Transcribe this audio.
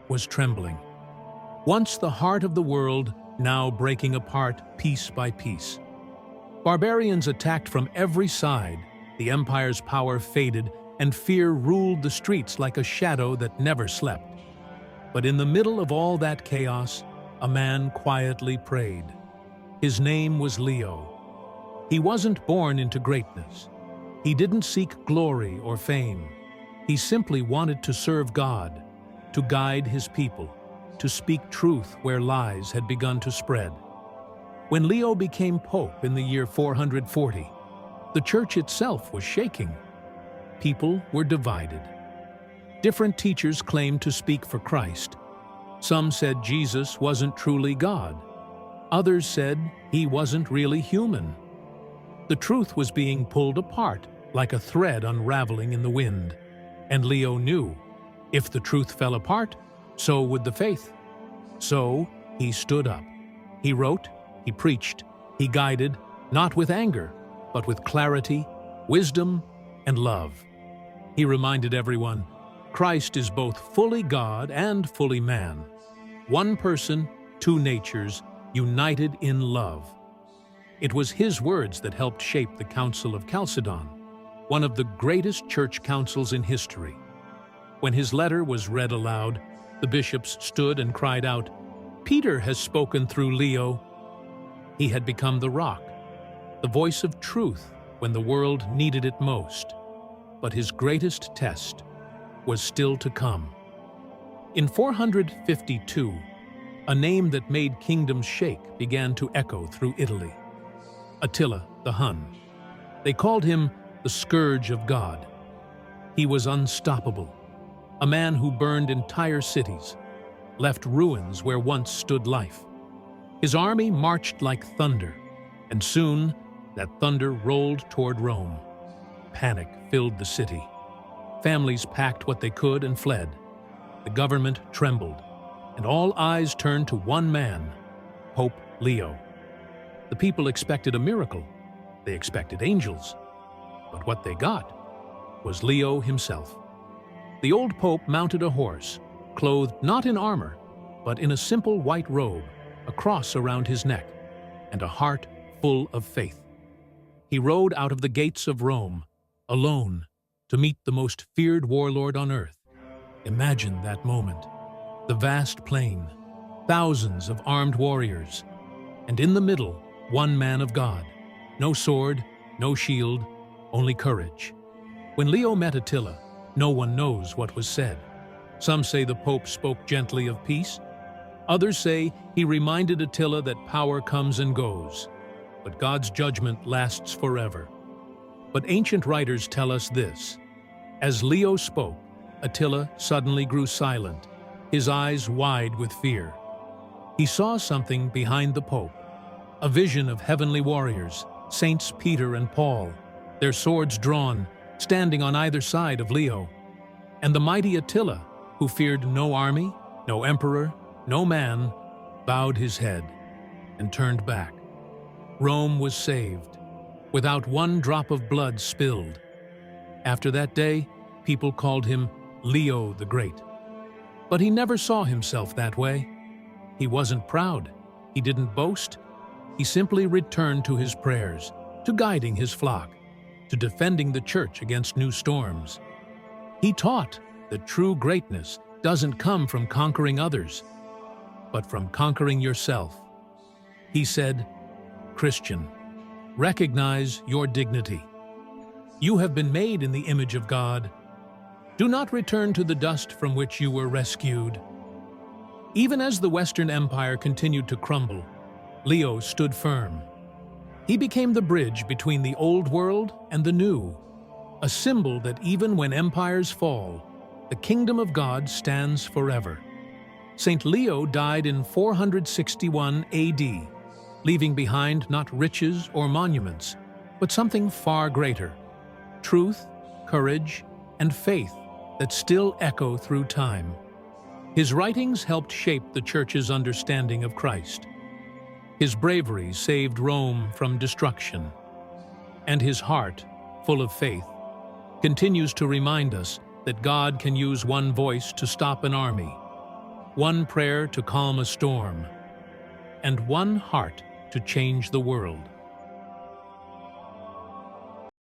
was trembling. Once the heart of the world, now breaking apart piece by piece. Barbarians attacked from every side, the empire's power faded, and fear ruled the streets like a shadow that never slept. But in the middle of all that chaos, a man quietly prayed. His name was Leo. He wasn't born into greatness. He didn't seek glory or fame. He simply wanted to serve God, to guide his people, to speak truth where lies had begun to spread. When Leo became pope in the year 440, the church itself was shaking. People were divided. Different teachers claimed to speak for Christ. Some said Jesus wasn't truly God. Others said he wasn't really human. The truth was being pulled apart like a thread unraveling in the wind. And Leo knew, if the truth fell apart, so would the faith. So he stood up. He wrote, he preached, he guided, not with anger, but with clarity, wisdom, and love. He reminded everyone, Christ is both fully God and fully man. One person, two natures, united in love. It was his words that helped shape the Council of Chalcedon, one of the greatest church councils in history. When his letter was read aloud, the bishops stood and cried out, "Peter has spoken through Leo." He had become the rock, the voice of truth when the world needed it most. But his greatest test was still to come. In 452, a name that made kingdoms shake began to echo through Italy. Attila the Hun. They called him the scourge of God. He was unstoppable, a man who burned entire cities, left ruins where once stood life. His army marched like thunder, and soon that thunder rolled toward Rome. Panic filled the city. Families packed what they could and fled. The government trembled, and all eyes turned to one man, Pope Leo. The people expected a miracle. They expected angels. But what they got was Leo himself. The old pope mounted a horse, clothed not in armor, but in a simple white robe, a cross around his neck, and a heart full of faith. He rode out of the gates of Rome, alone, to meet the most feared warlord on earth. Imagine that moment. The vast plain, thousands of armed warriors, and in the middle, one man of God. No sword, no shield, only courage. When Leo met Attila, no one knows what was said. Some say the Pope spoke gently of peace. Others say he reminded Attila that power comes and goes, but God's judgment lasts forever. But ancient writers tell us this. As Leo spoke, Attila suddenly grew silent, his eyes wide with fear. He saw something behind the Pope, a vision of heavenly warriors, Saints Peter and Paul, their swords drawn, standing on either side of Leo. And the mighty Attila, who feared no army, no emperor, no man, bowed his head and turned back. Rome was saved, without one drop of blood spilled. After that day, people called him Leo the Great. But he never saw himself that way. He wasn't proud. He didn't boast. He simply returned to his prayers, to guiding his flock, to defending the church against new storms. He taught that true greatness doesn't come from conquering others, but from conquering yourself. He said, "Christian, recognize your dignity. You have been made in the image of God. Do not return to the dust from which you were rescued." Even as the Western Empire continued to crumble, Leo stood firm. He became the bridge between the old world and the new, a symbol that even when empires fall, the kingdom of God stands forever. Saint Leo died in 461 AD, leaving behind not riches or monuments, but something far greater: truth, courage, and faith that still echo through time. His writings helped shape the Church's understanding of Christ. His bravery saved Rome from destruction. And his heart, full of faith, continues to remind us that God can use one voice to stop an army, one prayer to calm a storm, and one heart to change the world.